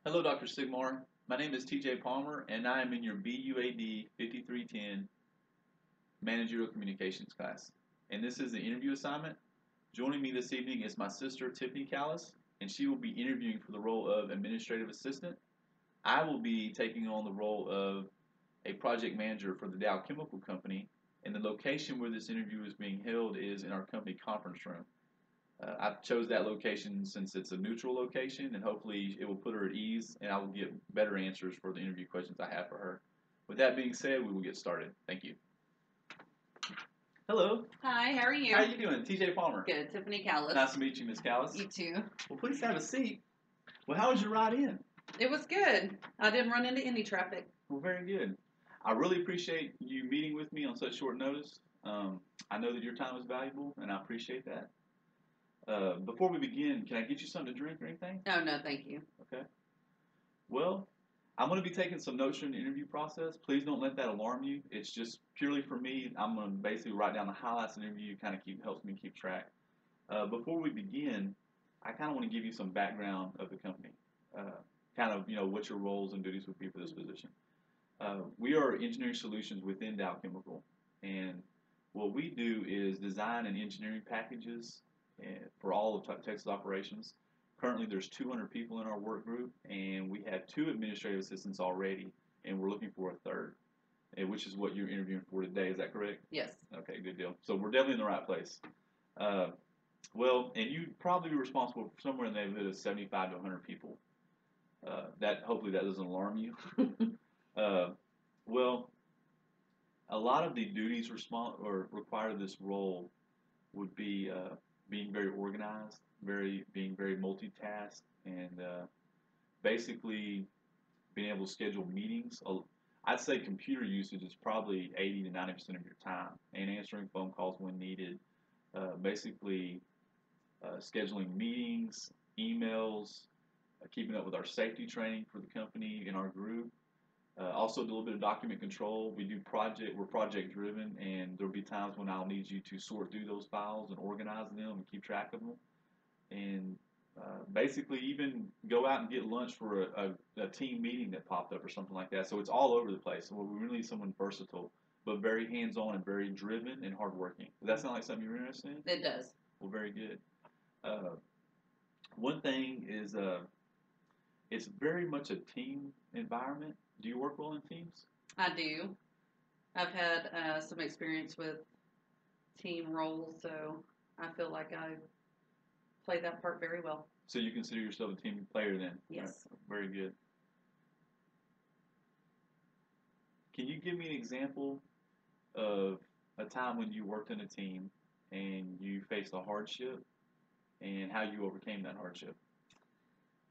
Hello, Dr. Sigmar. My name is TJ Palmer, and I am in your BUAD 5310 Managerial Communications class. And this is the interview assignment. Joining me this evening is my sister, Tiffany Callis, and she will be interviewing for the role of Administrative Assistant. I will be taking on the role of a project manager for the Dow Chemical Company, and the location where this interview is being held is in our company conference room. I chose that location since it's a neutral location, and hopefully it will put her at ease, and I will get better answers for the interview questions I have for her. With that being said, we will get started. Thank you. Hello. Hi, how are you? How are you doing? TJ Palmer. Good. Tiffany Callis. Nice to meet you, Miss Callis. You too. Well, please have a seat. Well, how was your ride in? It was good. I didn't run into any traffic. Well, very good. I really appreciate you meeting with me on such short notice. I know that your time is valuable, and I appreciate that. Before we begin, can I get you something to drink or anything? Oh, no, thank you. Okay. Well, I'm going to be taking some notes during the interview process. Please don't let that alarm you. It's just purely for me. I'm going to basically write down the highlights of the interview. Kind of helps me keep track. Before we begin, I kind of want to give you some background of the company. What your roles and duties would be for this position. We are engineering solutions within Dow Chemical, and what we do is design and engineering packages for all of Texas operations. Currently, there's 200 people in our work group, and we have 2 administrative assistants already, and we're looking for a third, which is what you're interviewing for today. Is that correct? Yes. Okay, good deal. So we're definitely in the right place. And you'd probably be responsible for somewhere in the neighborhood of 75 to 100 people. Hopefully that doesn't alarm you. Well, a lot of the duties required of this role would be being very organized, being very multitasked, and basically being able to schedule meetings. I'd say computer usage is probably 80 to 90% of your time, and answering phone calls when needed. Basically, scheduling meetings, emails, keeping up with our safety training for the company in our group. Also, do a little bit of document control. We're project driven, and there'll be times when I'll need you to sort through those files and organize them and keep track of them. And basically, even go out and get lunch for a team meeting that popped up or something like that. So it's all over the place. So we really need someone versatile, but very hands on and very driven and hardworking. Does that sound like something you're interested in? It does. Well, very good. Uh, One thing is it's very much a team environment. Do you work well in teams? I do. I've had some experience with team roles, so I feel like I play that part very well. So you consider yourself a team player then? Yes. Right. Very good. Can you give me an example of a time when you worked in a team and you faced a hardship and how you overcame that hardship?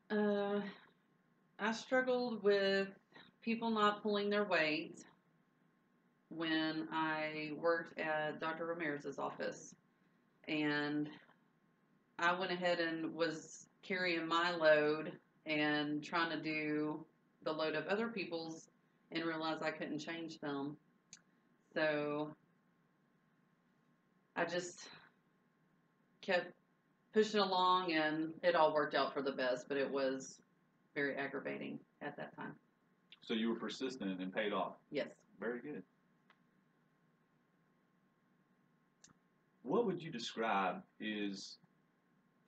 Uh, I struggled with people not pulling their weight when I worked at Dr. Ramirez's office. And I went ahead and was carrying my load and trying to do the load of other people's and realized I couldn't change them. So I just kept pushing along and it all worked out for the best, but it was very aggravating at that time. So you were persistent and paid off. Yes. Very good. What would you describe is,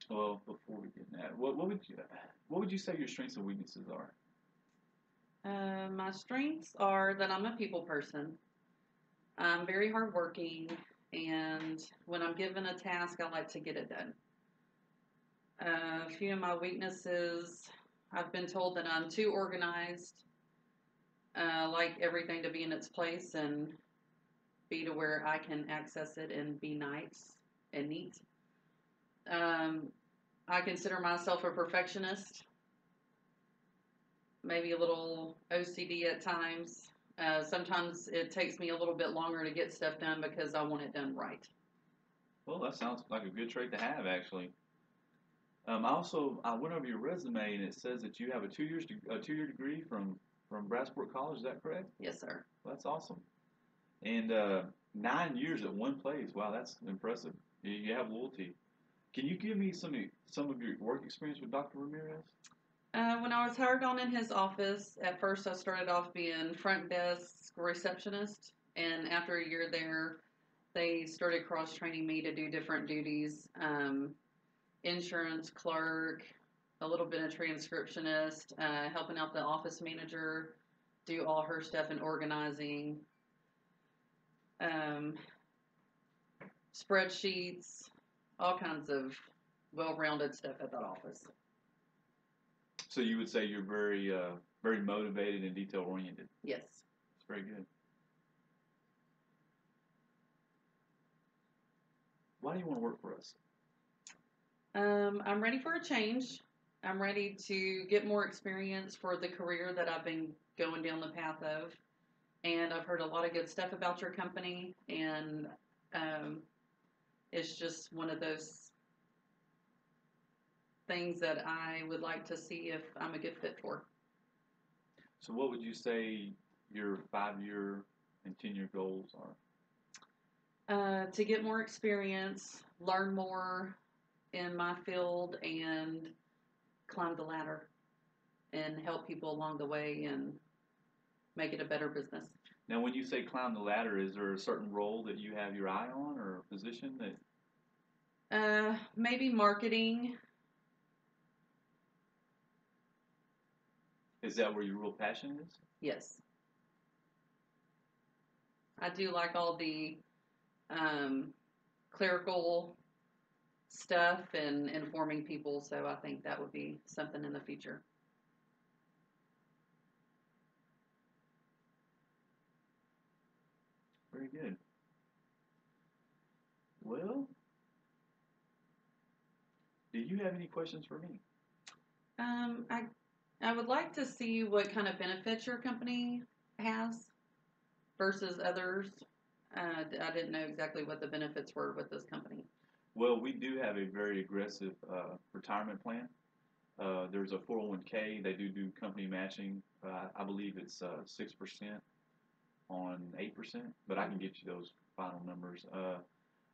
well, before we get in that, what would you say your strengths and weaknesses are? My strengths are that I'm a people person. I'm very hardworking, and when I'm given a task, I like to get it done. A few of my weaknesses, I've been told that I'm too organized. I like everything to be in its place and be to where I can access it and be nice and neat. I consider myself a perfectionist, maybe a little OCD at times. Sometimes it takes me a little bit longer to get stuff done because I want it done right. Well, that sounds like a good trait to have, actually. I went over your resume and it says that you have a 2 year degree from Brassport College. Is that correct? Yes, sir. Well, that's awesome. And 9 years at one place. Wow, that's impressive. You have loyalty. Can you give me some of your work experience with Dr. Ramirez? When I was hired on in his office, at first I started off being front desk receptionist, and after a year there, they started cross training me to do different duties, insurance clerk, a little bit of transcriptionist, helping out the office manager, do all her stuff in organizing, um, spreadsheets, all kinds of well-rounded stuff at that office. So you would say you're very motivated and detail oriented. Yes. It's very good. Why do you want to work for us? I'm ready for a change. I'm ready to get more experience for the career that I've been going down the path of. And I've heard a lot of good stuff about your company, and um, it's just one of those things that I would like to see if I'm a good fit for. So what would you say your 5-year and 10-year goals are? To get more experience, learn more in my field, and climb the ladder and help people along the way and make it a better business. Now, when you say climb the ladder, is there a certain role that you have your eye on or a position that? Maybe marketing. Is that where your real passion is? Yes. I do like all the clerical stuff and informing people, so I think that would be something in the future. Very good. Well, do you have any questions for me? I would like to see what kind of benefits your company has versus others. I didn't know exactly what the benefits were with this company. Well, we do have a very aggressive retirement plan. There's a 401k. They do company matching. I believe it's 6% on 8%, but I can get you those final numbers.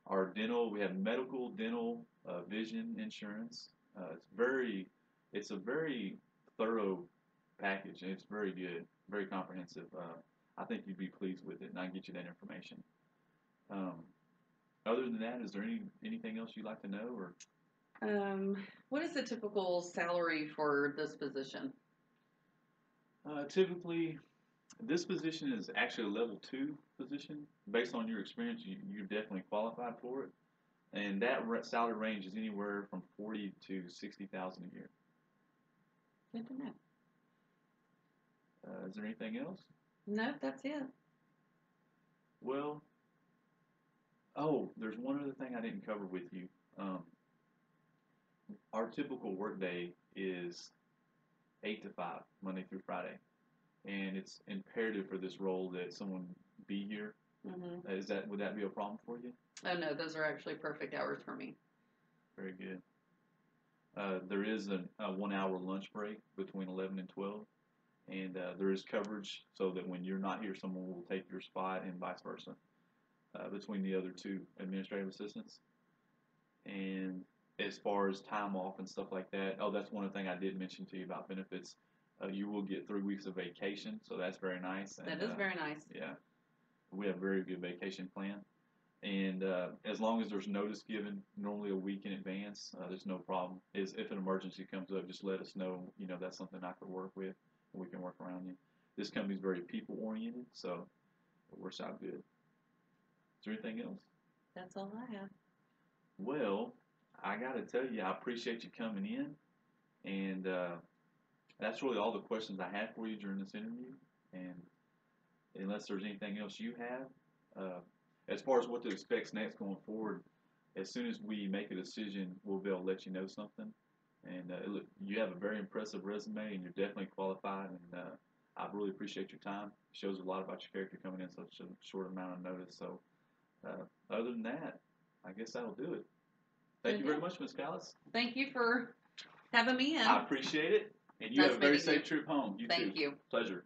Our dental, we have medical, dental, vision insurance. It's a very thorough package, and it's very good, very comprehensive. I think you'd be pleased with it, and I can get you that information. Um, Other than that, is there anything else you'd like to know, or? What is the typical salary for this position? Typically, this position is actually a level 2 position. Based on your experience, you're definitely qualified for it, and that salary range is anywhere from 40 to 60,000 a year. Good to know. Is there anything else? No, that's it. Well, there's one other thing I didn't cover with you. Um, our typical workday is 8 to 5, Monday through Friday, and it's imperative for this role that someone be here. Mm-hmm. Would that be a problem for you? Oh no, those are actually perfect hours for me. Very good. There is a 1 hour lunch break between 11 and 12, and there is coverage so that when you're not here, someone will take your spot and vice versa between the other two administrative assistants. And as far as time off and stuff like that, that's one thing I did mention to you about benefits. You will get 3 weeks of vacation, so that's very nice. That is very nice. Yeah, we have a very good vacation plan. And as long as there's notice given, normally a week in advance, there's no problem. If an emergency comes up, just let us know. That's something I could work with, and we can work around you. This company is very people oriented, so it works out good. Is there anything else? That's all I have. Well, I got to tell you, I appreciate you coming in, and that's really all the questions I had for you during this interview. And unless there's anything else you have, as far as what to expect next going forward, as soon as we make a decision, we'll be able to let you know something. And look, you have a very impressive resume, and you're definitely qualified. And I really appreciate your time. It shows a lot about your character coming in such a short amount of notice. So, other than that, I guess that'll do it. Thank you very much, Ms. Callis. Thank you for having me in. I appreciate it. And you have a very safe trip home. You too. Thank you. Pleasure.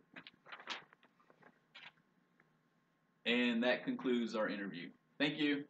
And that concludes our interview. Thank you.